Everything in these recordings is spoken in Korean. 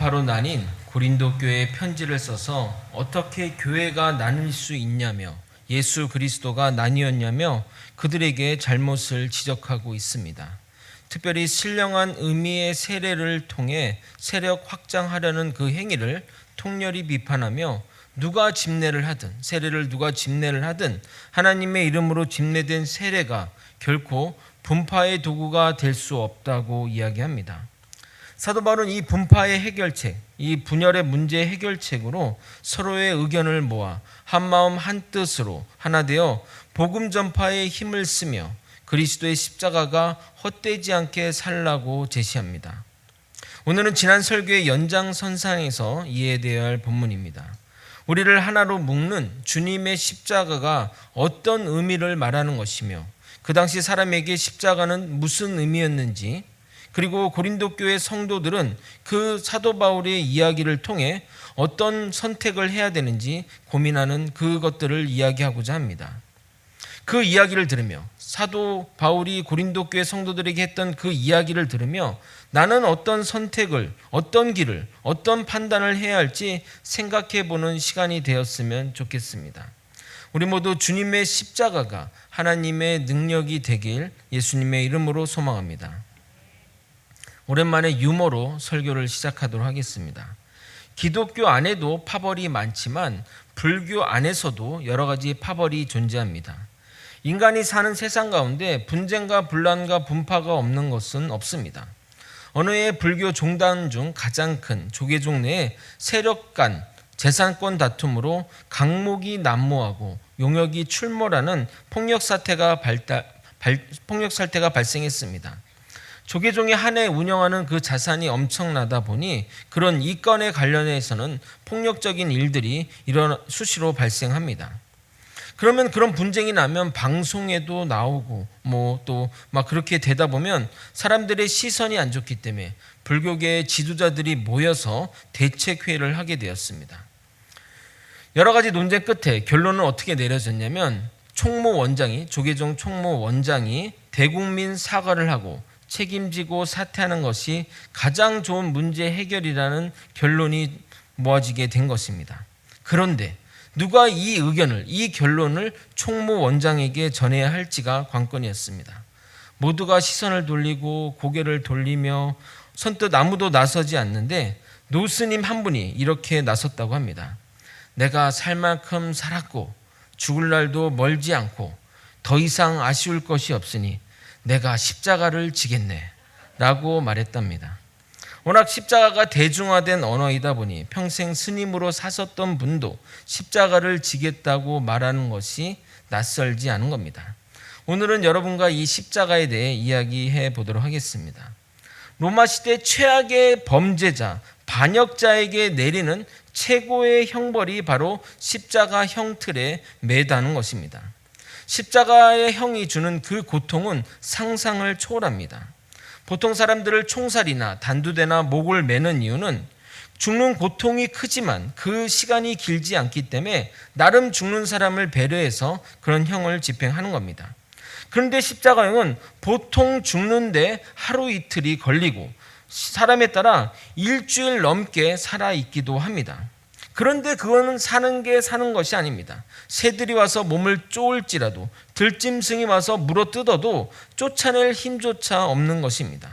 바로 나뉜 고린도 교회에 편지를 써서 어떻게 교회가 나눌 수 있냐며 예수 그리스도가 나뉘었냐며 그들에게 잘못을 지적하고 있습니다. 특별히 신령한 의미의 세례를 통해 세력 확장하려는 그 행위를 통렬히 비판하며 누가 집례를 하든 세례를 누가 집례를 하든 하나님의 이름으로 집례된 세례가 결코 분파의 도구가 될 수 없다고 이야기합니다. 사도 바울은 이 분파의 해결책, 이 분열의 문제 해결책으로 서로의 의견을 모아 한마음 한뜻으로 하나 되어 복음 전파에 힘을 쓰며 그리스도의 십자가가 헛되지 않게 살라고 제시합니다. 오늘은 지난 설교의 연장선상에서 이해되어야 할 본문입니다. 우리를 하나로 묶는 주님의 십자가가 어떤 의미를 말하는 것이며 그 당시 사람에게 십자가는 무슨 의미였는지, 그리고 고린도 교회 성도들은 그 사도 바울의 이야기를 통해 어떤 선택을 해야 되는지 고민하는 그것들을 이야기하고자 합니다. 그 이야기를 들으며 사도 바울이 고린도 교회 성도들에게 했던 그 이야기를 들으며 나는 어떤 선택을, 어떤 길을, 어떤 판단을 해야 할지 생각해 보는 시간이 되었으면 좋겠습니다. 우리 모두 주님의 십자가가 하나님의 능력이 되길 예수님의 이름으로 소망합니다. 오랜만에 유머로 설교를 시작하도록 하겠습니다. 기독교 안에도 파벌이 많지만 불교 안에서도 여러 가지 파벌이 존재합니다. 인간이 사는 세상 가운데 분쟁과 분란과 분파가 없는 것은 없습니다. 어느 해 불교 종단 중 가장 큰 조계종 내에 세력 간 재산권 다툼으로 강목이 난무하고 용역이 출몰하는 폭력 사태가 발생했습니다. 조계종이 한 해 운영하는 그 자산이 엄청나다 보니 그런 이권에 관련해서는 폭력적인 일들이 수시로 발생합니다. 그러면 그런 분쟁이 나면 방송에도 나오고 또 막 그렇게 되다 보면 사람들의 시선이 안 좋기 때문에 불교계의 지도자들이 모여서 대책회의를 하게 되었습니다. 여러 가지 논쟁 끝에 결론은 어떻게 내려졌냐면 조계종 총무원장이 대국민 사과를 하고 책임지고 사퇴하는 것이 가장 좋은 문제 해결이라는 결론이 모아지게 된 것입니다. 그런데 누가 이 의견을, 이 결론을 총무원장에게 전해야 할지가 관건이었습니다. 모두가 시선을 돌리고 고개를 돌리며 선뜻 아무도 나서지 않는데 노스님 한 분이 이렇게 나섰다고 합니다. 내가 살 만큼 살았고 죽을 날도 멀지 않고 더 이상 아쉬울 것이 없으니 내가 십자가를 지겠네 라고 말했답니다. 워낙 십자가가 대중화된 언어이다 보니 평생 스님으로 사셨던 분도 십자가를 지겠다고 말하는 것이 낯설지 않은 겁니다. 오늘은 여러분과 이 십자가에 대해 이야기해 보도록 하겠습니다. 로마 시대 최악의 범죄자, 반역자에게 내리는 최고의 형벌이 바로 십자가 형틀에 매다는 것입니다. 십자가의 형이 주는 그 고통은 상상을 초월합니다. 보통 사람들을 총살이나 단두대나 목을 매는 이유는 죽는 고통이 크지만 그 시간이 길지 않기 때문에 나름 죽는 사람을 배려해서 그런 형을 집행하는 겁니다. 그런데 십자가형은 보통 죽는데 하루 이틀이 걸리고 사람에 따라 일주일 넘게 살아있기도 합니다. 그런데 그거는 사는 게 사는 것이 아닙니다. 새들이 와서 몸을 쪼을지라도 들짐승이 와서 물어뜯어도 쫓아낼 힘조차 없는 것입니다.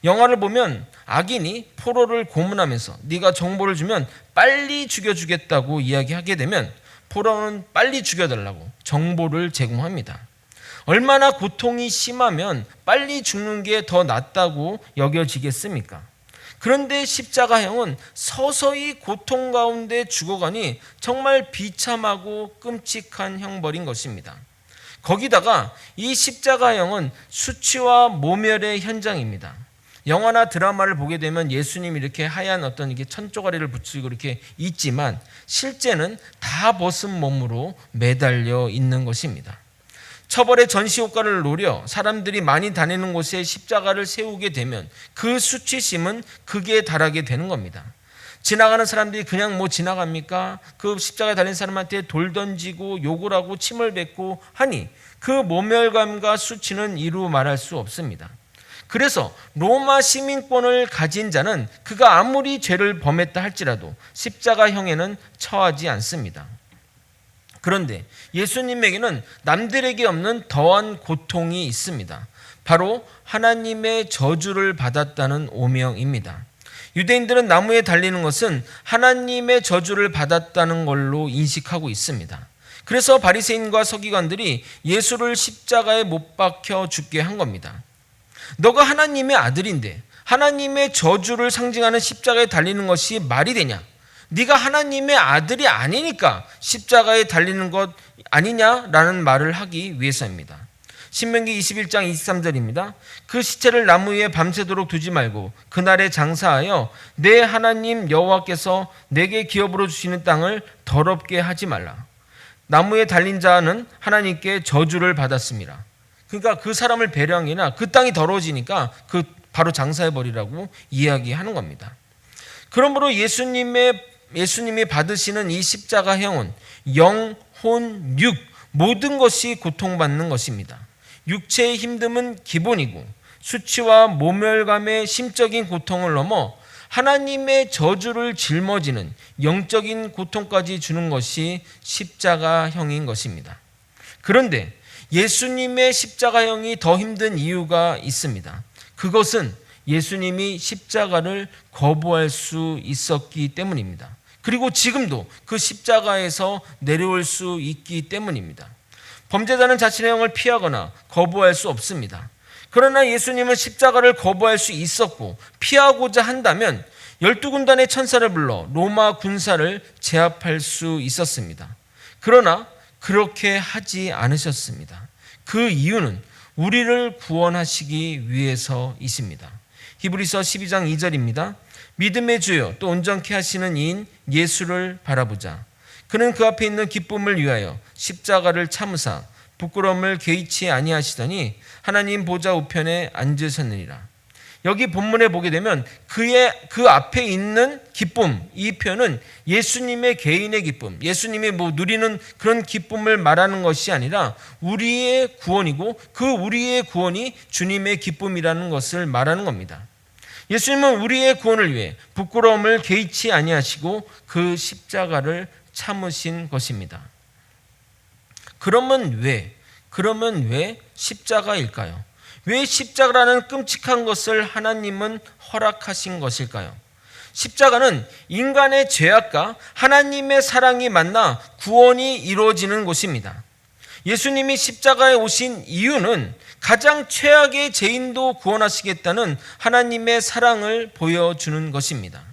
영화를 보면 악인이 포로를 고문하면서 네가 정보를 주면 빨리 죽여주겠다고 이야기하게 되면 포로는 빨리 죽여달라고 정보를 제공합니다. 얼마나 고통이 심하면 빨리 죽는 게 더 낫다고 여겨지겠습니까? 그런데 십자가형은 서서히 고통 가운데 죽어가니 정말 비참하고 끔찍한 형벌인 것입니다. 거기다가 이 십자가형은 수치와 모멸의 현장입니다. 영화나 드라마를 보게 되면 예수님이 이렇게 하얀 어떤 이게 천조가리를 붙이고 이렇게 있지만 실제는 다 벗은 몸으로 매달려 있는 것입니다. 처벌의 전시 효과를 노려 사람들이 많이 다니는 곳에 십자가를 세우게 되면 그 수치심은 극에 달하게 되는 겁니다. 지나가는 사람들이 그냥 지나갑니까? 그 십자가에 달린 사람한테 돌 던지고 욕을 하고 침을 뱉고 하니 그 모멸감과 수치는 이루 말할 수 없습니다. 그래서 로마 시민권을 가진 자는 그가 아무리 죄를 범했다 할지라도 십자가형에는 처하지 않습니다. 그런데 예수님에게는 남들에게 없는 더한 고통이 있습니다. 바로 하나님의 저주를 받았다는 오명입니다. 유대인들은 나무에 달리는 것은 하나님의 저주를 받았다는 걸로 인식하고 있습니다. 그래서 바리새인과 서기관들이 예수를 십자가에 못 박혀 죽게 한 겁니다. 너가 하나님의 아들인데 하나님의 저주를 상징하는 십자가에 달리는 것이 말이 되냐? 네가 하나님의 아들이 아니니까 십자가에 달리는 것 아니냐라는 말을 하기 위해서입니다. 신명기 21장 23절입니다. 그 시체를 나무 위에 밤새도록 두지 말고 그날에 장사하여 내 하나님 여호와께서 내게 기업으로 주시는 땅을 더럽게 하지 말라. 나무에 달린 자는 하나님께 저주를 받았습니다. 그러니까 그 사람을 배려한 게 아니라 그 땅이 더러워지니까 그 바로 장사해버리라고 이야기하는 겁니다. 그러므로 예수님이 받으시는 이 십자가형은 영, 혼, 육 모든 것이 고통받는 것입니다. 육체의 힘듦은 기본이고 수치와 모멸감의 심적인 고통을 넘어 하나님의 저주를 짊어지는 영적인 고통까지 주는 것이 십자가형인 것입니다. 그런데 예수님의 십자가형이 더 힘든 이유가 있습니다. 그것은 예수님이 십자가를 거부할 수 있었기 때문입니다. 그리고 지금도 그 십자가에서 내려올 수 있기 때문입니다. 범죄자는 자신의 형을 피하거나 거부할 수 없습니다. 그러나 예수님은 십자가를 거부할 수 있었고 피하고자 한다면 12군단의 천사를 불러 로마 군사를 제압할 수 있었습니다. 그러나 그렇게 하지 않으셨습니다. 그 이유는 우리를 구원하시기 위해서이십니다. 히브리서 12장 2절입니다. 믿음의 주요 또 온전케 하시는 이인 예수를 바라보자. 그는 그 앞에 있는 기쁨을 위하여 십자가를 참으사 부끄러움을 개의치 아니하시더니 하나님 보좌 우편에 앉으셨느니라. 여기 본문에 보게 되면 그 앞에 있는 기쁨, 이 표현은 예수님의 개인의 기쁨, 예수님이 누리는 그런 기쁨을 말하는 것이 아니라 우리의 구원이고 그 우리의 구원이 주님의 기쁨이라는 것을 말하는 겁니다. 예수님은 우리의 구원을 위해 부끄러움을 개의치 아니하시고 그 십자가를 참으신 것입니다. 그러면 왜 십자가일까요? 왜 십자가라는 끔찍한 것을 하나님은 허락하신 것일까요? 십자가는 인간의 죄악과 하나님의 사랑이 만나 구원이 이루어지는 곳입니다. 예수님이 십자가에 오신 이유는 가장 최악의 죄인도 구원하시겠다는 하나님의 사랑을 보여주는 것입니다.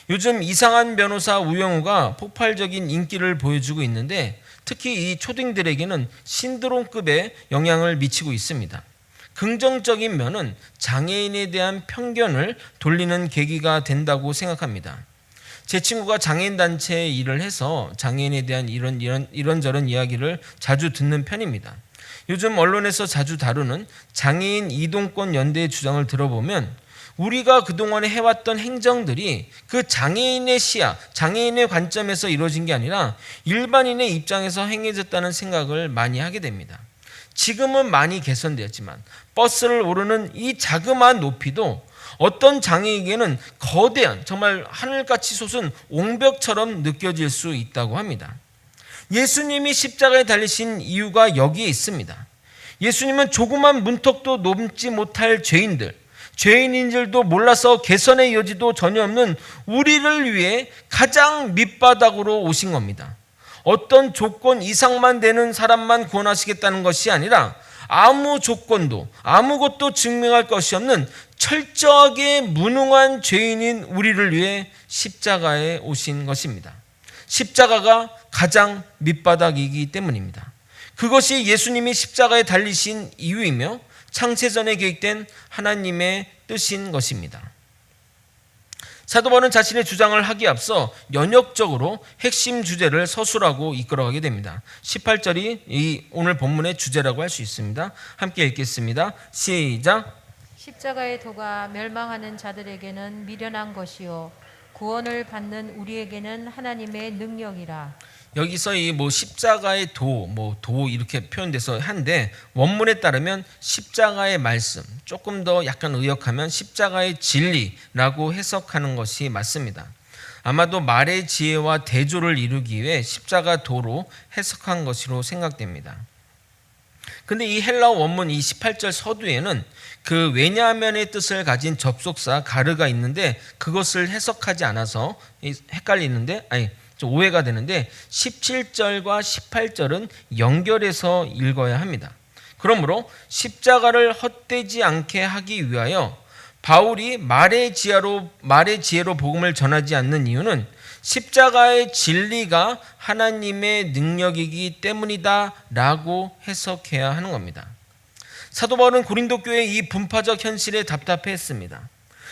요즘 이상한 변호사 우영우가 폭발적인 인기를 보여주고 있는데 특히 이 초딩들에게는 신드롬급의 영향을 미치고 있습니다. 긍정적인 면은 장애인에 대한 편견을 돌리는 계기가 된다고 생각합니다. 제 친구가 장애인 단체에 일을 해서 장애인에 대한 이런저런 이야기를 자주 듣는 편입니다. 요즘 언론에서 자주 다루는 장애인 이동권 연대의 주장을 들어보면 우리가 그동안에 해왔던 행정들이 그 장애인의 시야, 장애인의 관점에서 이루어진 게 아니라 일반인의 입장에서 행해졌다는 생각을 많이 하게 됩니다. 지금은 많이 개선되었지만 버스를 오르는 이 자그마한 높이도 어떤 장애인에게는 거대한 정말 하늘같이 솟은 옹벽처럼 느껴질 수 있다고 합니다. 예수님이 십자가에 달리신 이유가 여기에 있습니다. 예수님은 조그만 문턱도 넘지 못할 죄인인 줄도 몰라서 개선의 여지도 전혀 없는 우리를 위해 가장 밑바닥으로 오신 겁니다. 어떤 조건 이상만 되는 사람만 구원하시겠다는 것이 아니라 아무 조건도 아무것도 증명할 것이 없는 철저하게 무능한 죄인인 우리를 위해 십자가에 오신 것입니다. 십자가가 가장 밑바닥이기 때문입니다. 그것이 예수님이 십자가에 달리신 이유이며 창세전에 계획된 하나님의 뜻인 것입니다. 사도 바울은 자신의 주장을 하기에 앞서 연역적으로 핵심 주제를 서술하고 이끌어가게 됩니다. 18절이 이 오늘 본문의 주제라고 할 수 있습니다. 함께 읽겠습니다. 시작. 십자가의 도가 멸망하는 자들에게는 미련한 것이요 구원을 받는 우리에게는 하나님의 능력이라. 여기서 이 뭐 십자가의 도 이렇게 표현돼서 한데 원문에 따르면 십자가의 말씀, 조금 더 약간 의역하면 십자가의 진리라고 해석하는 것이 맞습니다. 아마도 말의 지혜와 대조를 이루기 위해 십자가 도로 해석한 것으로 생각됩니다. 근데 이 헬라어 원문 이 18절 서두에는 그 왜냐하면의 뜻을 가진 접속사 가르가 있는데 그것을 해석하지 않아서 헷갈리는데 좀 오해가 되는데 17절과 18절은 연결해서 읽어야 합니다. 그러므로 십자가를 헛되지 않게 하기 위하여 바울이 말의 지혜로 복음을 전하지 않는 이유는 십자가의 진리가 하나님의 능력이기 때문이다라고 해석해야 하는 겁니다. 사도 바울은 고린도 교회의 이 분파적 현실에 답답해했습니다.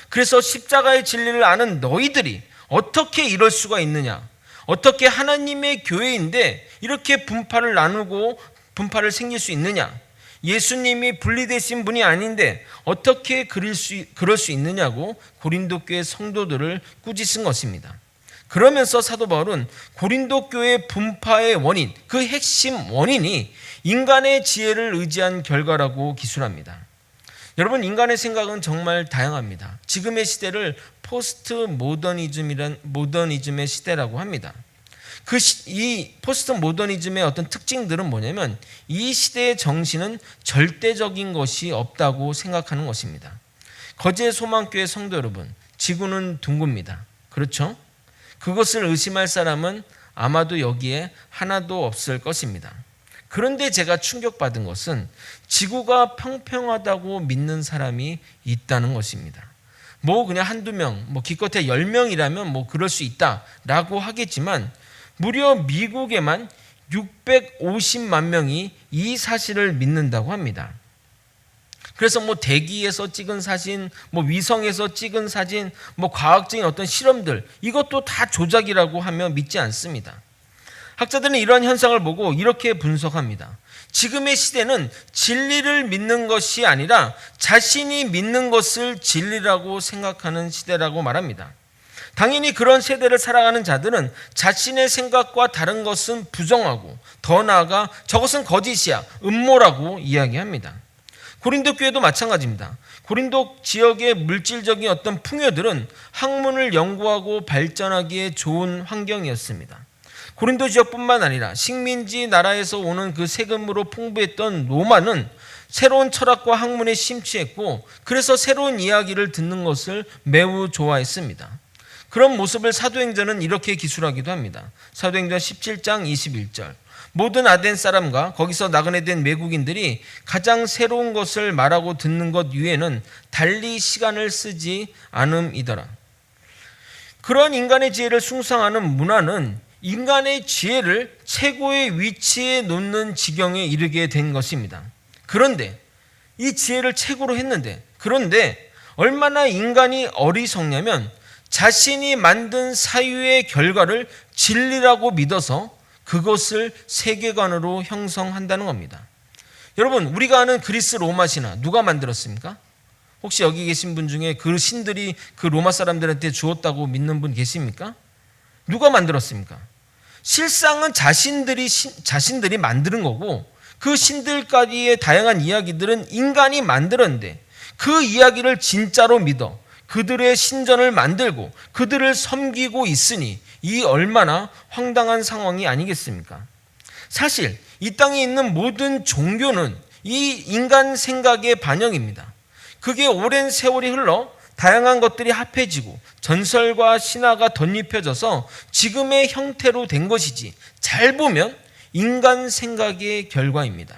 그래서 십자가의 진리를 아는 너희들이 어떻게 이럴 수가 있느냐? 어떻게 하나님의 교회인데 이렇게 분파를 나누고 분파를 생길 수 있느냐? 예수님이 분리되신 분이 아닌데 어떻게 그럴 수 있느냐고 고린도 교회 성도들을 꾸짖은 것입니다. 그러면서 사도 바울은 고린도 교회 분파의 원인, 그 핵심 원인이 인간의 지혜를 의지한 결과라고 기술합니다. 여러분, 인간의 생각은 정말 다양합니다. 지금의 시대를 포스트 모더니즘의 시대라고 합니다. 이 포스트 모더니즘의 어떤 특징들은 뭐냐면 이 시대의 정신은 절대적인 것이 없다고 생각하는 것입니다. 거제 소망교회 성도 여러분, 지구는 둥굽니다. 그렇죠? 그것을 의심할 사람은 아마도 여기에 하나도 없을 것입니다. 그런데 제가 충격받은 것은 지구가 평평하다고 믿는 사람이 있다는 것입니다. 그냥 한두 명, 기껏해 10명이라면 그럴 수 있다라고 하겠지만 무려 미국에만 650만 명이 이 사실을 믿는다고 합니다. 그래서 대기에서 찍은 사진, 위성에서 찍은 사진, 과학적인 어떤 실험들, 이것도 다 조작이라고 하며 믿지 않습니다. 학자들은 이러한 현상을 보고 이렇게 분석합니다. 지금의 시대는 진리를 믿는 것이 아니라 자신이 믿는 것을 진리라고 생각하는 시대라고 말합니다. 당연히 그런 세대를 살아가는 자들은 자신의 생각과 다른 것은 부정하고 더 나아가 저것은 거짓이야, 음모라고 이야기합니다. 고린도 교회도 마찬가지입니다. 고린도 지역의 물질적인 어떤 풍요들은 학문을 연구하고 발전하기에 좋은 환경이었습니다. 고린도 지역뿐만 아니라 식민지 나라에서 오는 그 세금으로 풍부했던 로마는 새로운 철학과 학문에 심취했고 그래서 새로운 이야기를 듣는 것을 매우 좋아했습니다. 그런 모습을 사도행전은 이렇게 기술하기도 합니다. 사도행전 17장 21절. 모든 아덴 사람과 거기서 나그네된 외국인들이 가장 새로운 것을 말하고 듣는 것 위에는 달리 시간을 쓰지 않음이더라. 그런 인간의 지혜를 숭상하는 문화는 인간의 지혜를 최고의 위치에 놓는 지경에 이르게 된 것입니다. 그런데 이 지혜를 최고로 했는데 그런데 얼마나 인간이 어리석냐면 자신이 만든 사유의 결과를 진리라고 믿어서 그것을 세계관으로 형성한다는 겁니다. 여러분, 우리가 아는 그리스 로마 신화 누가 만들었습니까? 혹시 여기 계신 분 중에 그 신들이 그 로마 사람들한테 주었다고 믿는 분 계십니까? 누가 만들었습니까? 실상은 자신들이 만드는 거고 그 신들까지의 다양한 이야기들은 인간이 만들었는데 그 이야기를 진짜로 믿어 그들의 신전을 만들고 그들을 섬기고 있으니 이 얼마나 황당한 상황이 아니겠습니까? 사실 이 땅에 있는 모든 종교는 이 인간 생각의 반영입니다. 그게 오랜 세월이 흘러 다양한 것들이 합해지고 전설과 신화가 덧입혀져서 지금의 형태로 된 것이지 잘 보면 인간 생각의 결과입니다.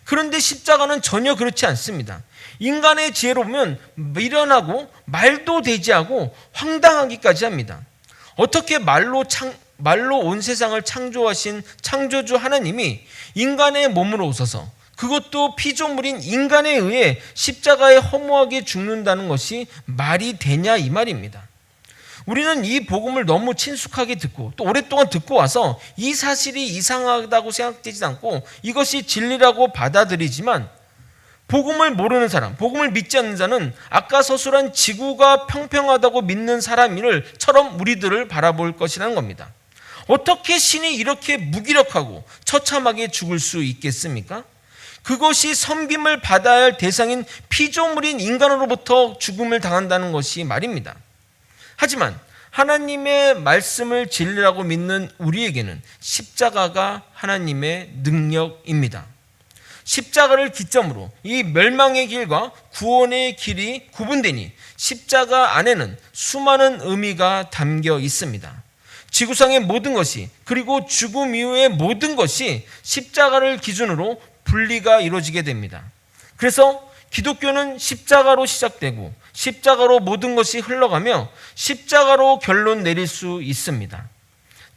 그런데 십자가는 전혀 그렇지 않습니다. 인간의 지혜로 보면 미련하고 말도 되지 않고 황당하기까지 합니다. 어떻게 말로 온 세상을 창조하신 창조주 하나님이 인간의 몸으로 오셔서 그것도 피조물인 인간에 의해 십자가에 허무하게 죽는다는 것이 말이 되냐 이 말입니다. 우리는 이 복음을 너무 친숙하게 듣고 또 오랫동안 듣고 와서 이 사실이 이상하다고 생각되지 않고 이것이 진리라고 받아들이지만 복음을 모르는 사람, 복음을 믿지 않는 자는 아까 서술한 지구가 평평하다고 믿는 사람처럼 우리들을 바라볼 것이라는 겁니다. 어떻게 신이 이렇게 무기력하고 처참하게 죽을 수 있겠습니까? 그것이 섬김을 받아야 할 대상인 피조물인 인간으로부터 죽음을 당한다는 것이 말입니다. 하지만 하나님의 말씀을 진리라고 믿는 우리에게는 십자가가 하나님의 능력입니다. 십자가를 기점으로 이 멸망의 길과 구원의 길이 구분되니 십자가 안에는 수많은 의미가 담겨 있습니다. 지구상의 모든 것이, 그리고 죽음 이후의 모든 것이 십자가를 기준으로 분리가 이루어지게 됩니다. 그래서 기독교는 십자가로 시작되고 십자가로 모든 것이 흘러가며 십자가로 결론 내릴 수 있습니다.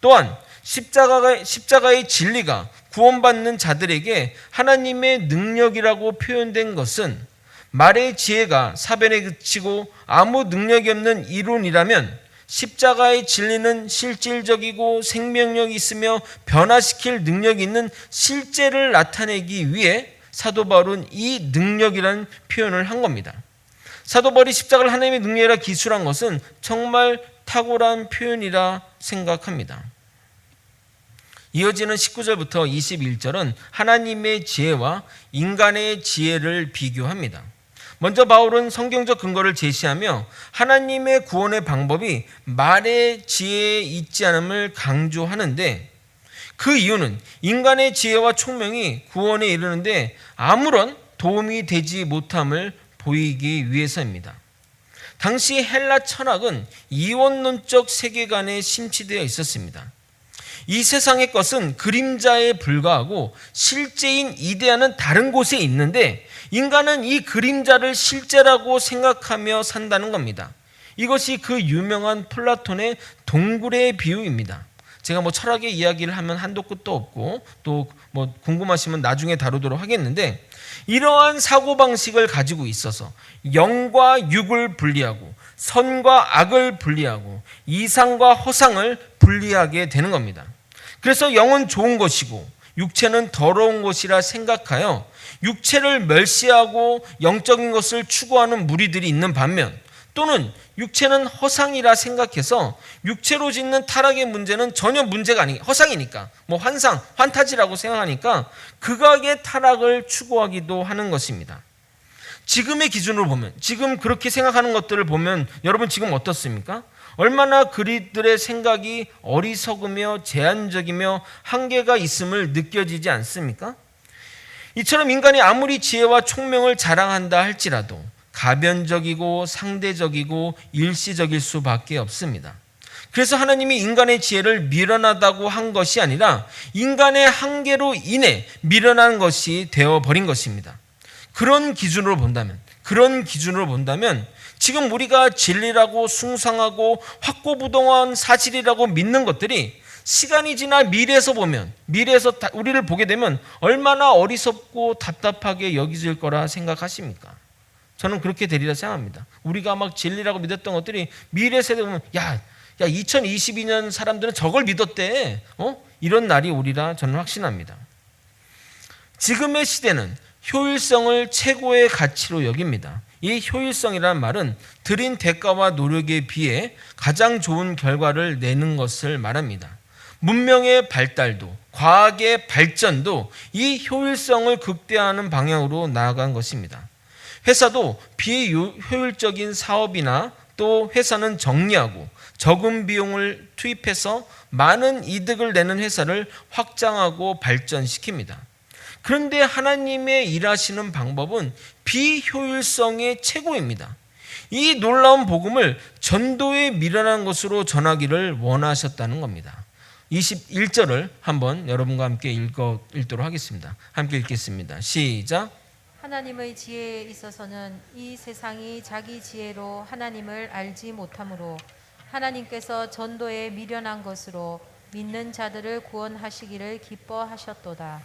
또한 십자가의 진리가 구원받는 자들에게 하나님의 능력이라고 표현된 것은 말의 지혜가 사변에 그치고 아무 능력이 없는 이론이라면 십자가의 진리는 실질적이고 생명력이 있으며 변화시킬 능력이 있는 실제를 나타내기 위해 사도 바울은 이 능력이라는 표현을 한 겁니다. 사도 바울이 십자가를 하나님의 능력이라 기술한 것은 정말 탁월한 표현이라 생각합니다. 이어지는 19절부터 21절은 하나님의 지혜와 인간의 지혜를 비교합니다. 먼저 바울은 성경적 근거를 제시하며 하나님의 구원의 방법이 말의 지혜에 있지 않음을 강조하는데, 그 이유는 인간의 지혜와 총명이 구원에 이르는데 아무런 도움이 되지 못함을 보이기 위해서입니다. 당시 헬라 철학은 이원론적 세계관에 심취되어 있었습니다. 이 세상의 것은 그림자에 불과하고 실제인 이데아는 다른 곳에 있는데 인간은 이 그림자를 실제라고 생각하며 산다는 겁니다. 이것이 그 유명한 플라톤의 동굴의 비유입니다. 제가 철학의 이야기를 하면 한도 끝도 없고 또 궁금하시면 나중에 다루도록 하겠는데, 이러한 사고방식을 가지고 있어서 영과 육을 분리하고 선과 악을 분리하고 이상과 허상을 분리하게 되는 겁니다. 그래서 영은 좋은 것이고 육체는 더러운 것이라 생각하여 육체를 멸시하고 영적인 것을 추구하는 무리들이 있는 반면, 또는 육체는 허상이라 생각해서 육체로 짓는 타락의 문제는 전혀 문제가 아니, 허상이니까 환상, 환타지라고 생각하니까 극악의 타락을 추구하기도 하는 것입니다. 지금의 기준으로 보면, 지금 그렇게 생각하는 것들을 보면 여러분 지금 어떻습니까? 얼마나 그리들의 생각이 어리석으며 제한적이며 한계가 있음을 느껴지지 않습니까? 이처럼 인간이 아무리 지혜와 총명을 자랑한다 할지라도 가변적이고 상대적이고 일시적일 수밖에 없습니다. 그래서 하나님이 인간의 지혜를 미련하다고 한 것이 아니라 인간의 한계로 인해 미련한 것이 되어버린 것입니다. 그런 기준으로 본다면 지금 우리가 진리라고 숭상하고 확고부동한 사실이라고 믿는 것들이 시간이 지나 미래에서 우리를 보게 되면 얼마나 어리석고 답답하게 여겨질 거라 생각하십니까? 저는 그렇게 되리라 생각합니다. 우리가 막 진리라고 믿었던 것들이 미래 세대 보면 야 2022년 사람들은 저걸 믿었대. 이런 날이 오리라 저는 확신합니다. 지금의 시대는 효율성을 최고의 가치로 여깁니다. 이 효율성이라는 말은 들인 대가와 노력에 비해 가장 좋은 결과를 내는 것을 말합니다. 문명의 발달도 과학의 발전도 이 효율성을 극대화하는 방향으로 나아간 것입니다. 회사도 비효율적인 사업이나 또 회사는 정리하고 적은 비용을 투입해서 많은 이득을 내는 회사를 확장하고 발전시킵니다. 그런데 하나님의 일하시는 방법은 비효율성의 최고입니다. 이 놀라운 복음을 전도에 미련한 것으로 전하기를 원하셨다는 겁니다. 21절을 한번 여러분과 함께 읽도록 하겠습니다. 함께 읽겠습니다. 시작. 하나님의 지혜에 있어서는 이 세상이 자기 지혜로 하나님을 알지 못하므로 하나님께서 전도에 미련한 것으로 믿는 자들을 구원하시기를 기뻐하셨도다.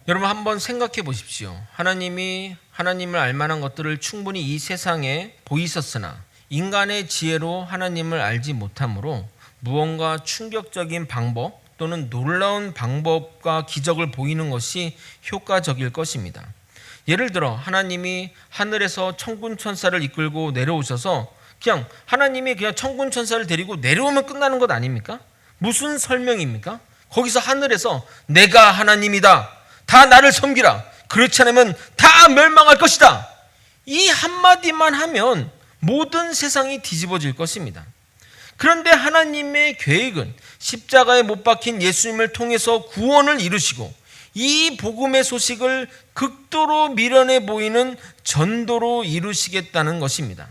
여러분 한번 생각해 보십시오. 하나님이 하나님을 알만한 것들을 충분히 이 세상에 보이셨으나 인간의 지혜로 하나님을 알지 못하므로 무언가 충격적인 방법 또는 놀라운 방법과 기적을 보이는 것이 효과적일 것입니다. 예를 들어 하나님이 하늘에서 천군 천사를 이끌고 내려오셔서 하나님이 그냥 천군 천사를 데리고 내려오면 끝나는 것 아닙니까? 무슨 설명입니까? 거기서 하늘에서 내가 하나님이다. 다 나를 섬기라. 그렇지 않으면 다 멸망할 것이다. 이 한마디만 하면 모든 세상이 뒤집어질 것입니다. 그런데 하나님의 계획은 십자가에 못 박힌 예수님을 통해서 구원을 이루시고 이 복음의 소식을 극도로 미련해 보이는 전도로 이루시겠다는 것입니다.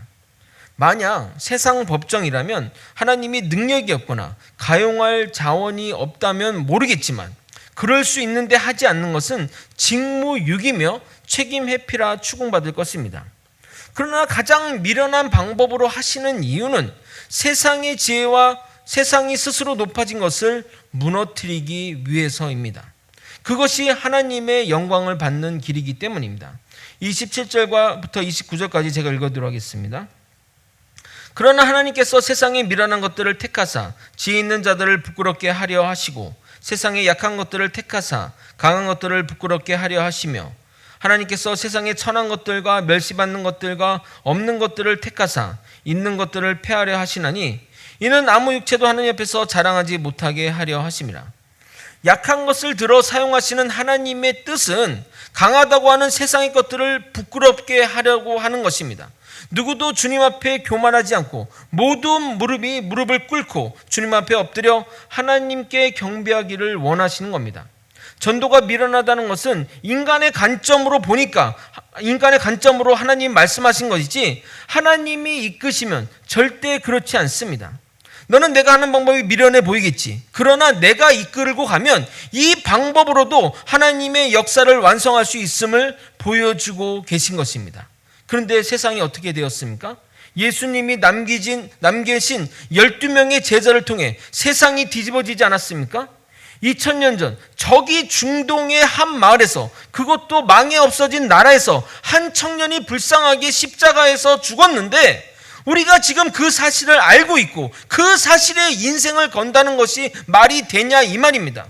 만약 세상 법정이라면 하나님이 능력이 없거나 가용할 자원이 없다면 모르겠지만 그럴 수 있는데 하지 않는 것은 직무유기며 책임 회피라 추궁받을 것입니다. 그러나 가장 미련한 방법으로 하시는 이유는 세상의 지혜와 세상이 스스로 높아진 것을 무너뜨리기 위해서입니다. 그것이 하나님의 영광을 받는 길이기 때문입니다. 27절부터 29절까지 제가 읽어드리도록 하겠습니다. 그러나 하나님께서 세상의 미련한 것들을 택하사 지혜 있는 자들을 부끄럽게 하려 하시고 세상의 약한 것들을 택하사 강한 것들을 부끄럽게 하려 하시며 하나님께서 세상의 천한 것들과 멸시받는 것들과 없는 것들을 택하사 있는 것들을 폐하려 하시나니 이는 아무 육체도 하나님 앞에서 자랑하지 못하게 하려 하심이라. 약한 것을 들어 사용하시는 하나님의 뜻은 강하다고 하는 세상의 것들을 부끄럽게 하려고 하는 것입니다. 누구도 주님 앞에 교만하지 않고 모든 무릎을 꿇고 주님 앞에 엎드려 하나님께 경배하기를 원하시는 겁니다. 전도가 미련하다는 것은 인간의 관점으로 보니까 인간의 관점으로 하나님 말씀하신 것이지 하나님이 이끄시면 절대 그렇지 않습니다. 너는 내가 하는 방법이 미련해 보이겠지. 그러나 내가 이끌고 가면 이 방법으로도 하나님의 역사를 완성할 수 있음을 보여주고 계신 것입니다. 그런데 세상이 어떻게 되었습니까? 예수님이 남기신 12명의 제자를 통해 세상이 뒤집어지지 않았습니까? 2000년 전 저기 중동의 한 마을에서, 그것도 망해 없어진 나라에서 한 청년이 불쌍하게 십자가에서 죽었는데 우리가 지금 그 사실을 알고 있고 그 사실에 인생을 건다는 것이 말이 되냐 이 말입니다.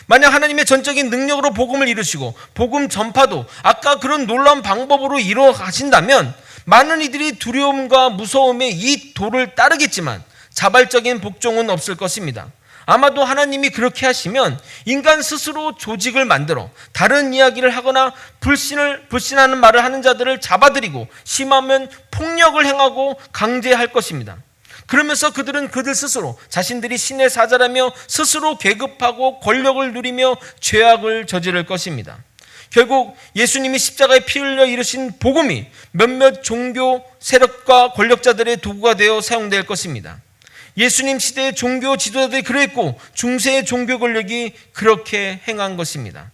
만약 하나님의 전적인 능력으로 복음을 이루시고 복음 전파도 아까 그런 놀라운 방법으로 이루어 가신다면 많은 이들이 두려움과 무서움에 이 도를 따르겠지만 자발적인 복종은 없을 것입니다. 아마도 하나님이 그렇게 하시면 인간 스스로 조직을 만들어 다른 이야기를 하거나 불신하는 말을 하는 자들을 잡아들이고 심하면 폭력을 행하고 강제할 것입니다. 그러면서 그들은 그들 스스로 자신들이 신의 사자라며 스스로 계급하고 권력을 누리며 죄악을 저지를 것입니다. 결국 예수님이 십자가에 피 흘려 이루신 복음이 몇몇 종교 세력과 권력자들의 도구가 되어 사용될 것입니다. 예수님 시대의 종교 지도자들이 그랬고 중세의 종교 권력이 그렇게 행한 것입니다.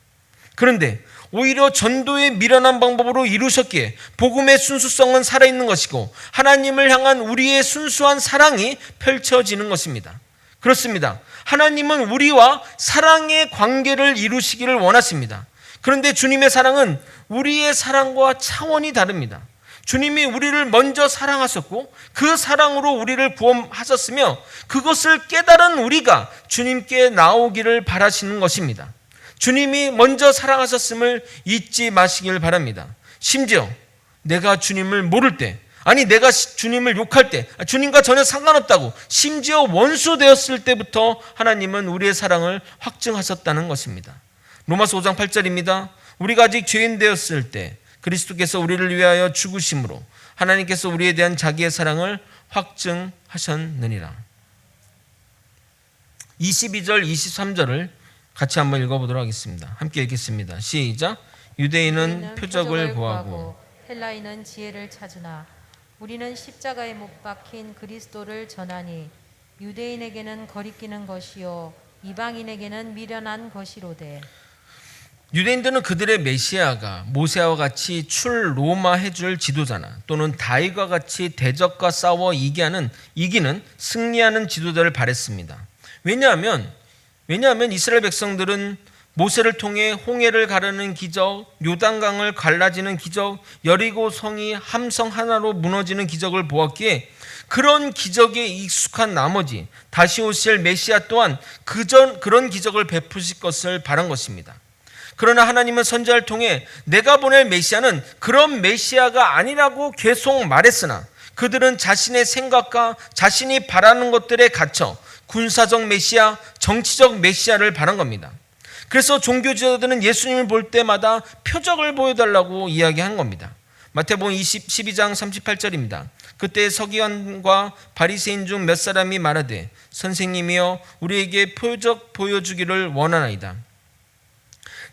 그런데 오히려 전도의 미련한 방법으로 이루셨기에 복음의 순수성은 살아있는 것이고 하나님을 향한 우리의 순수한 사랑이 펼쳐지는 것입니다. 그렇습니다. 하나님은 우리와 사랑의 관계를 이루시기를 원하십니다. 그런데 주님의 사랑은 우리의 사랑과 차원이 다릅니다. 주님이 우리를 먼저 사랑하셨고 그 사랑으로 우리를 구원하셨으며 그것을 깨달은 우리가 주님께 나오기를 바라시는 것입니다. 주님이 먼저 사랑하셨음을 잊지 마시길 바랍니다. 심지어 내가 주님을 모를 때, 아니 내가 주님을 욕할 때, 주님과 전혀 상관없다고 심지어 원수 되었을 때부터 하나님은 우리의 사랑을 확증하셨다는 것입니다. 로마서 5장 8절입니다. 우리가 아직 죄인 되었을 때 그리스도께서 우리를 위하여 죽으심으로 하나님께서 우리에 대한 자기의 사랑을 확증하셨느니라. 22절 23절을 같이 한번 읽어보도록 하겠습니다. 함께 읽겠습니다. 시작. 유대인은 표적을 구하고 헬라인은 지혜를 찾으나 우리는 십자가에 못 박힌 그리스도를 전하니 유대인에게는 거리끼는 것이요 이방인에게는 미련한 것이로되. 유대인들은 그들의 메시아가 모세와 같이 출 로마 해줄 지도자나 또는 다윗과 같이 대적과 싸워 이기는 승리하는 지도자를 바랬습니다. 왜냐하면 이스라엘 백성들은 모세를 통해 홍해를 가르는 기적, 요단강을 갈라지는 기적, 여리고 성이 함성 하나로 무너지는 기적을 보았기에 그런 기적에 익숙한 나머지 다시 오실 메시아 또한 그런 기적을 베푸실 것을 바란 것입니다. 그러나 하나님은 선지자를 통해 내가 보낼 메시아는 그런 메시아가 아니라고 계속 말했으나 그들은 자신의 생각과 자신이 바라는 것들에 갇혀 군사적 메시아, 정치적 메시아를 바란 겁니다. 그래서 종교 지도자들은 예수님을 볼 때마다 표적을 보여달라고 이야기한 겁니다. 마태복음 12장 38절입니다. 그때 서기관과 바리새인 중 몇 사람이 말하되 선생님이여 우리에게 표적 보여주기를 원하나이다.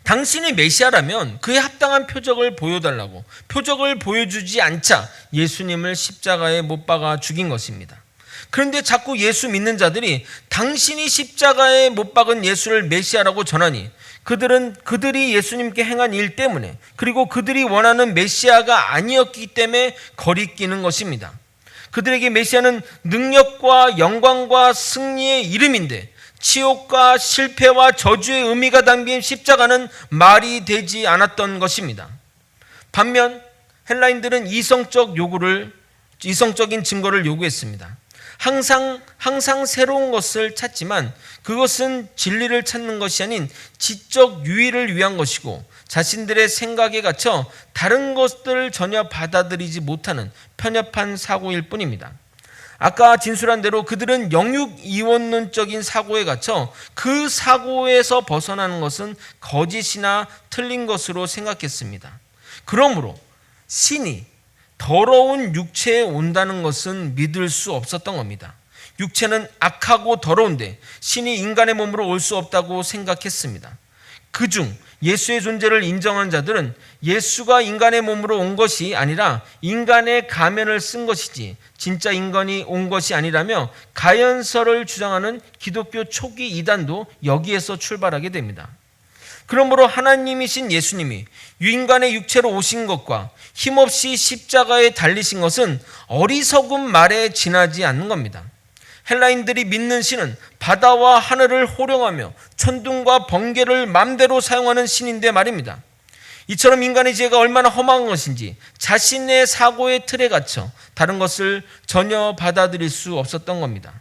당신이 메시아라면 그에 합당한 표적을 보여달라고, 표적을 보여주지 않자 예수님을 십자가에 못 박아 죽인 것입니다. 그런데 자꾸 예수 믿는 자들이 당신이 십자가에 못 박은 예수를 메시아라고 전하니 그들이 예수님께 행한 일 때문에, 그리고 그들이 원하는 메시아가 아니었기 때문에 거리끼는 것입니다. 그들에게 메시아는 능력과 영광과 승리의 이름인데 치욕과 실패와 저주의 의미가 담긴 십자가는 말이 되지 않았던 것입니다. 반면 헬라인들은 이성적인 증거를 요구했습니다. 항상 새로운 것을 찾지만 그것은 진리를 찾는 것이 아닌 지적 유의를 위한 것이고, 자신들의 생각에 갇혀 다른 것들을 전혀 받아들이지 못하는 편협한 사고일 뿐입니다. 아까 진술한 대로 그들은 영육 이원론적인 사고에 갇혀 그 사고에서 벗어나는 것은 거짓이나 틀린 것으로 생각했습니다. 그러므로 신이 더러운 육체에 온다는 것은 믿을 수 없었던 겁니다. 육체는 악하고 더러운데 신이 인간의 몸으로 올 수 없다고 생각했습니다. 그중 예수의 존재를 인정한 자들은 예수가 인간의 몸으로 온 것이 아니라 인간의 가면을 쓴 것이지 진짜 인간이 온 것이 아니라며 가연설을 주장하는 기독교 초기 이단도 여기에서 출발하게 됩니다. 그러므로 하나님이신 예수님이 인간의 육체로 오신 것과 힘없이 십자가에 달리신 것은 어리석은 말에 지나지 않는 겁니다. 헬라인들이 믿는 신은 바다와 하늘을 호령하며 천둥과 번개를 맘대로 사용하는 신인데 말입니다. 이처럼 인간의 지혜가 얼마나 험한 것인지 자신의 사고의 틀에 갇혀 다른 것을 전혀 받아들일 수 없었던 겁니다.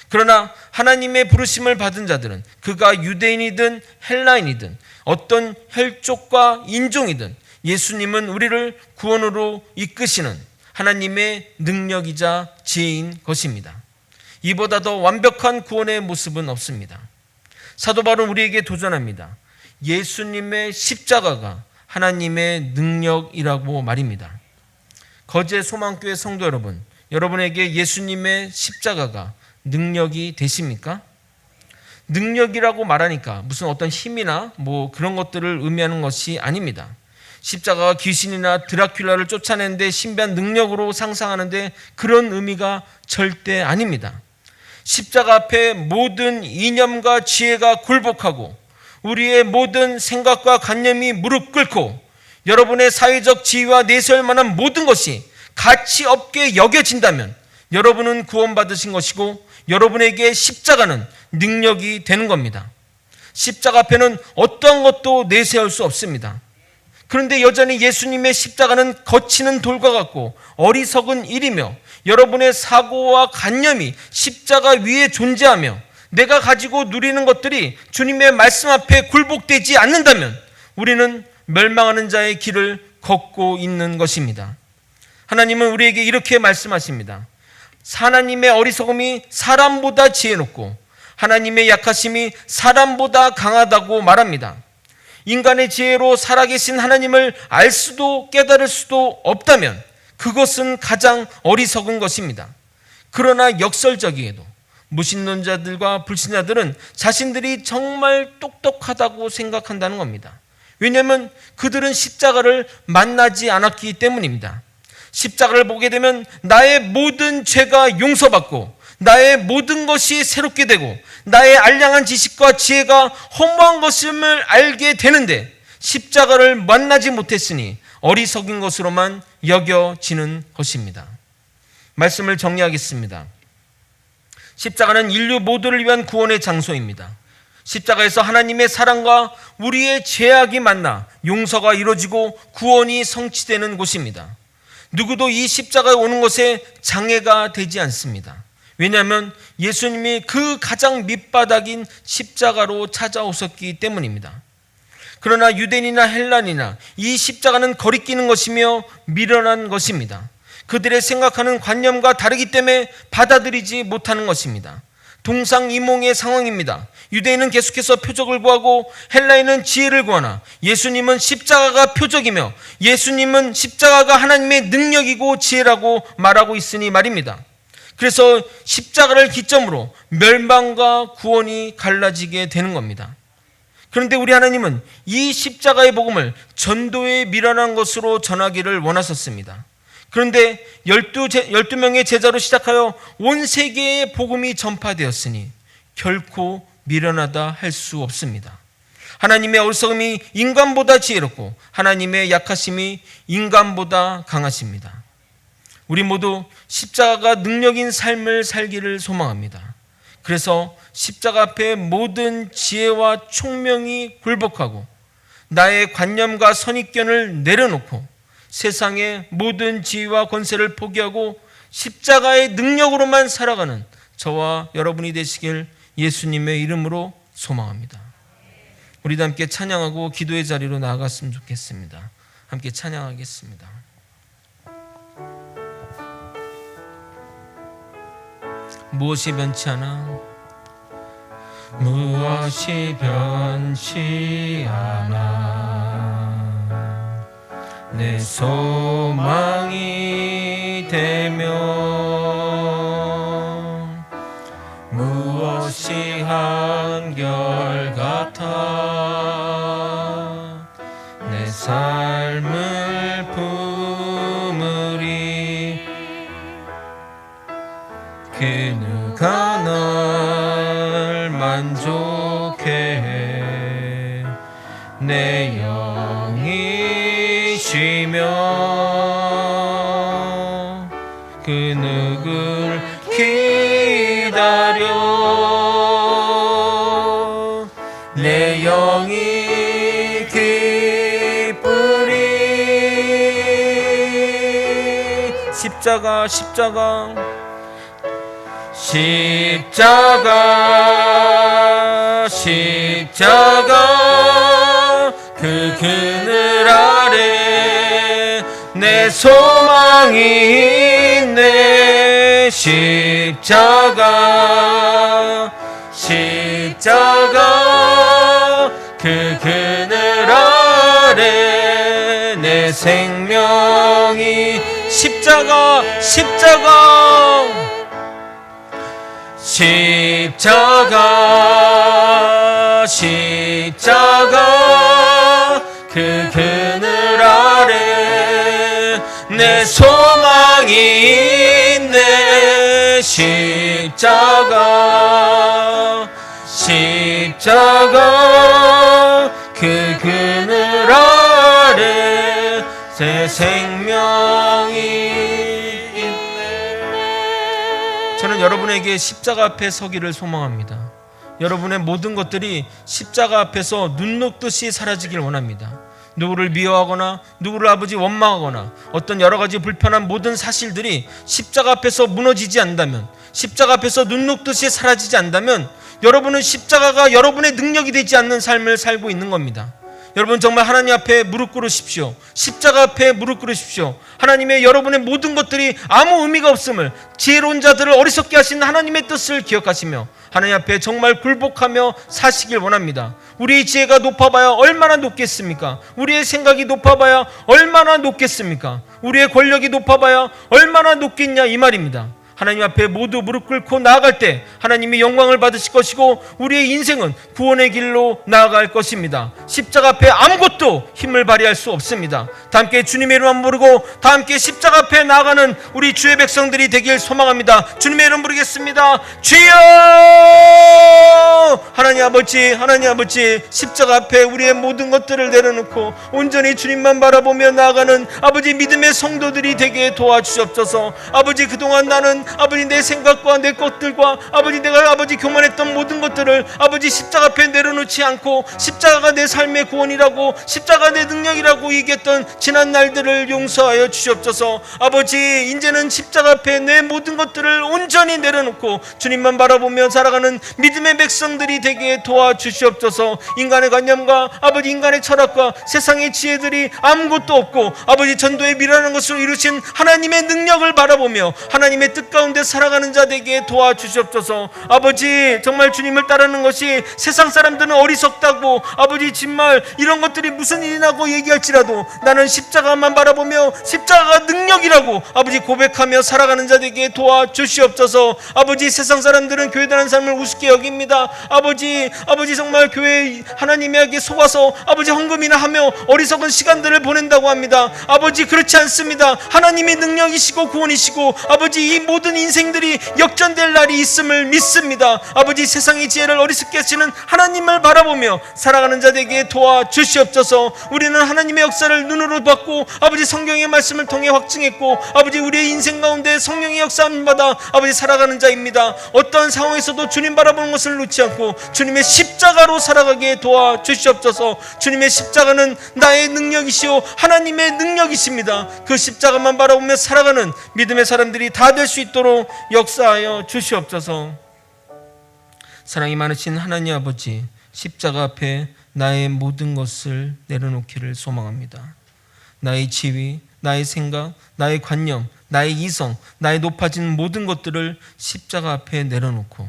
그러나 하나님의 부르심을 받은 자들은 그가 유대인이든 헬라인이든 어떤 혈족과 인종이든 예수님은 우리를 구원으로 이끄시는 하나님의 능력이자 지혜인 것입니다. 이보다 더 완벽한 구원의 모습은 없습니다. 사도 바울은 우리에게 도전합니다. 예수님의 십자가가 하나님의 능력이라고 말입니다. 거제 소망교회 성도 여러분, 여러분에게 예수님의 십자가가 능력이 되십니까? 능력이라고 말하니까 무슨 어떤 힘이나 그런 것들을 의미하는 것이 아닙니다. 십자가가 귀신이나 드라큘라를 쫓아내는데 신비한 능력으로 상상하는데 그런 의미가 절대 아닙니다. 십자가 앞에 모든 이념과 지혜가 굴복하고 우리의 모든 생각과 관념이 무릎 꿇고 여러분의 사회적 지위와 내세울 만한 모든 것이 가치 없게 여겨진다면 여러분은 구원받으신 것이고 여러분에게 십자가는 능력이 되는 겁니다. 십자가 앞에는 어떤 것도 내세울 수 없습니다. 그런데 여전히 예수님의 십자가는 거치는 돌과 같고 어리석은 일이며 여러분의 사고와 관념이 십자가 위에 존재하며 내가 가지고 누리는 것들이 주님의 말씀 앞에 굴복되지 않는다면 우리는 멸망하는 자의 길을 걷고 있는 것입니다. 하나님은 우리에게 이렇게 말씀하십니다. 하나님의 어리석음이 사람보다 지혜롭고 하나님의 약하심이 사람보다 강하다고 말합니다. 인간의 지혜로 살아계신 하나님을 알 수도 깨달을 수도 없다면 그것은 가장 어리석은 것입니다. 그러나 역설적이게도 무신론자들과 불신자들은 자신들이 정말 똑똑하다고 생각한다는 겁니다. 왜냐하면 그들은 십자가를 만나지 않았기 때문입니다. 십자가를 보게 되면 나의 모든 죄가 용서받고 나의 모든 것이 새롭게 되고 나의 알량한 지식과 지혜가 허무한 것임을 알게 되는데 십자가를 만나지 못했으니 어리석은 것으로만 여겨지는 것입니다. 말씀을 정리하겠습니다. 십자가는 인류 모두를 위한 구원의 장소입니다. 십자가에서 하나님의 사랑과 우리의 죄악이 만나 용서가 이루어지고 구원이 성취되는 곳입니다. 누구도 이 십자가에 오는 것에 장애가 되지 않습니다. 왜냐하면 예수님이 그 가장 밑바닥인 십자가로 찾아오셨기 때문입니다. 그러나 유대인이나 헬란이나 이 십자가는 거리끼는 것이며 미련한 것입니다. 그들의 생각하는 관념과 다르기 때문에 받아들이지 못하는 것입니다. 동상이몽의 상황입니다. 유대인은 계속해서 표적을 구하고 헬라인은 지혜를 구하나 예수님은 십자가가 표적이며 예수님은 십자가가 하나님의 능력이고 지혜라고 말하고 있으니 말입니다. 그래서 십자가를 기점으로 멸망과 구원이 갈라지게 되는 겁니다. 그런데 우리 하나님은 이 십자가의 복음을 전도에 미련한 것으로 전하기를 원하셨습니다. 그런데 12명의 제자로 시작하여 온 세계에 복음이 전파되었으니 결코 미련하다 할 수 없습니다. 하나님의 어리석음이 인간보다 지혜롭고 하나님의 약하심이 인간보다 강하십니다. 우리 모두 십자가가 능력인 삶을 살기를 소망합니다. 그래서 십자가 앞에 모든 지혜와 총명이 굴복하고 나의 관념과 선입견을 내려놓고 세상의 모든 지위와 권세를 포기하고 십자가의 능력으로만 살아가는 저와 여러분이 되시길 예수님의 이름으로 소망합니다. 우리도 함께 찬양하고 기도의 자리로 나아갔으면 좋겠습니다. 함께 찬양하겠습니다. 무엇이 변치 않아? 무엇이 변치 않아 내 소망이 되며 무엇이 한결같아 내 삶을 품으리 그 누가 날 만족해 내 영이 쉬며 그 누굴 기다려 내 영이 기쁘리 십자가 그 그늘 아래 내 소망이 있네 십자가 그 그늘 아래 내 생명이 십자가 그 그늘 아래 내 소망이 있네 십자가 그 그늘 아래 내 생명이 있네. 저는 여러분에게 십자가 앞에 서기를 소망합니다. 여러분의 모든 것들이 십자가 앞에서 눈 녹듯이 사라지길 원합니다. 누구를 미워하거나 누구를 아버지 원망하거나 어떤 여러 가지 불편한 모든 사실들이 십자가 앞에서 무너지지 않는다면, 십자가 앞에서 눈 녹듯이 사라지지 않는다면 여러분은 십자가가 여러분의 능력이 되지 않는 삶을 살고 있는 겁니다. 여러분 정말 하나님 앞에 무릎 꿇으십시오. 십자가 앞에 무릎 꿇으십시오. 하나님의 여러분의 모든 것들이 아무 의미가 없음을, 지혜로운 자들을 어리석게 하신 하나님의 뜻을 기억하시며 하나님 앞에 정말 굴복하며 사시길 원합니다. 우리의 지혜가 높아봐야 얼마나 높겠습니까? 우리의 생각이 높아봐야 얼마나 높겠습니까? 우리의 권력이 높아봐야 얼마나 높겠냐 이 말입니다. 하나님 앞에 모두 무릎 꿇고 나아갈 때 하나님이 영광을 받으실 것이고 우리의 인생은 구원의 길로 나아갈 것입니다. 십자가 앞에 아무것도 힘을 발휘할 수 없습니다. 다 함께 주님의 이름 부르고 다 함께 십자가 앞에 나아가는 우리 주의 백성들이 되길 소망합니다. 주님의 이름 부르겠습니다. 주여! 하나님 아버지 십자가 앞에 우리의 모든 것들을 내려놓고 온전히 주님만 바라보며 나아가는 아버지 믿음의 성도들이 되게 도와주시옵소서. 아버지 그동안 나는 아버지 내 생각과 내 것들과 아버지 내가 아버지 교만했던 모든 것들을 아버지 십자가 앞에 내려놓지 않고 십자가가 내 삶의 구원이라고 십자가 내 능력이라고 얘기했던 지난 날들을 용서하여 주시옵소서. 아버지 이제는 십자가 앞에 내 모든 것들을 온전히 내려놓고 주님만 바라보며 살아가는 믿음의 백성들이 되게 되게 도와주시옵소서. 인간의 관념과 아버지 인간의 철학과 세상의 지혜들이 아무것도 없고 아버지 전도에 미련한 것으로 이루신 하나님의 능력을 바라보며 하나님의 뜻 가운데 살아가는 자 되게 도와주시옵소서. 아버지 정말 주님을 따르는 것이 세상 사람들은 어리석다고 아버지 정말 이런 것들이 무슨 일이라고 얘기할지라도 나는 십자가만 바라보며 십자가가 능력이라고 아버지 고백하며 살아가는 자 되게 도와주시옵소서. 아버지 세상 사람들은 교회 다니는 삶을 우습게 여깁니다. 아버지 정말 교회 하나님에게 속아서 아버지 헌금이나 하며 어리석은 시간들을 보낸다고 합니다. 아버지 그렇지 않습니다. 하나님의 능력이시고 구원이시고 아버지 이 모든 인생들이 역전될 날이 있음을 믿습니다. 아버지 세상의 지혜를 어리석게 하시는 하나님을 바라보며 살아가는 자 되게 도와주시옵소서. 우리는 하나님의 역사를 눈으로 봤고 아버지 성경의 말씀을 통해 확증했고 아버지 우리의 인생 가운데 성령의 역사함받아 아버지 살아가는 자입니다. 어떤 상황에서도 주님 바라보는 것을 놓지 않고 주님의 십자가로 살아가게 도와주시옵소서. 주님의 십자가는 나의 능력이시오 하나님의 능력이십니다. 그 십자가만 바라보며 살아가는 믿음의 사람들이 다 될 수 있도록 역사하여 주시옵소서. 사랑이 많으신 하나님 아버지, 십자가 앞에 나의 모든 것을 내려놓기를 소망합니다. 나의 지위, 나의 생각, 나의 관념, 나의 이성, 나의 높아진 모든 것들을 십자가 앞에 내려놓고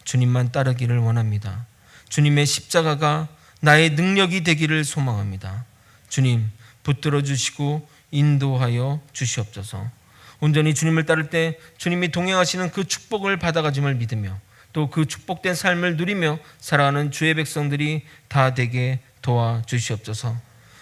주님만 따르기를 원합니다. 주님의 십자가가 나의 능력이 되기를 소망합니다. 주님 붙들어 주시고 인도하여 주시옵소서. 온전히 주님을 따를 때 주님이 동행하시는 그 축복을 받아가짐을 믿으며 또 그 축복된 삶을 누리며 살아가는 주의 백성들이 다 되게 도와주시옵소서.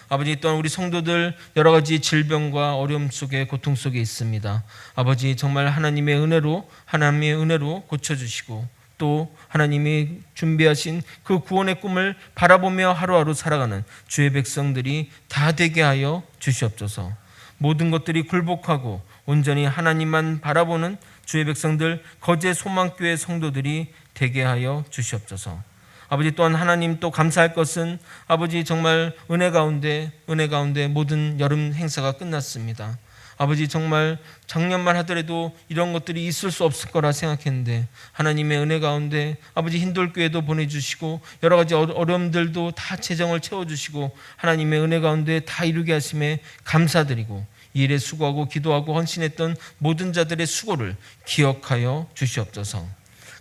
아버지 또한 우리 성도들 여러 가지 질병과 어려움 속에 고통 속에 있습니다. 아버지 정말 하나님의 은혜로 고쳐주시고 또 하나님이 준비하신 그 구원의 꿈을 바라보며 하루하루 살아가는 주의 백성들이 다 되게 하여 주시옵소서. 모든 것들이 굴복하고 온전히 하나님만 바라보는 주의 백성들 거제 소망교회 성도들이 되게 하여 주시옵소서. 아버지 또한 하나님 또 감사할 것은 아버지 정말 은혜 가운데 모든 여름 행사가 끝났습니다. 아버지 정말 작년만 하더라도 이런 것들이 있을 수 없을 거라 생각했는데 하나님의 은혜 가운데 아버지 흰돌교회도 보내주시고 여러 가지 어려움들도 다 재정을 채워주시고 하나님의 은혜 가운데 다 이루게 하심에 감사드리고 이 일에 수고하고 기도하고 헌신했던 모든 자들의 수고를 기억하여 주시옵소서.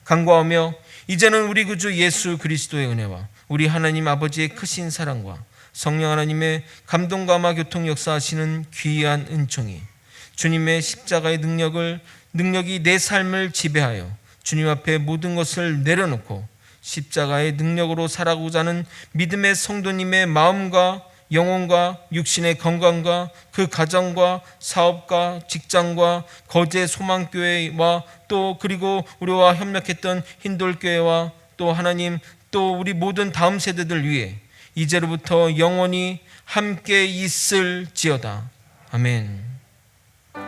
간구하며 이제는 우리 구주 예수 그리스도의 은혜와 우리 하나님 아버지의 크신 사랑과 성령 하나님의 감동감화 교통 역사하시는 귀한 은총이 주님의 십자가의 능력이 내 삶을 지배하여 주님 앞에 모든 것을 내려놓고 십자가의 능력으로 살아가고자 하는 믿음의 성도님의 마음과 영혼과 육신의 건강과 그 가정과 사업과 직장과 거제 소망교회와 또 그리고 우리와 협력했던 흰돌교회와 또 하나님 또 우리 모든 다음 세대들 위해 이제로부터 영원히 함께 있을지어다. 아멘.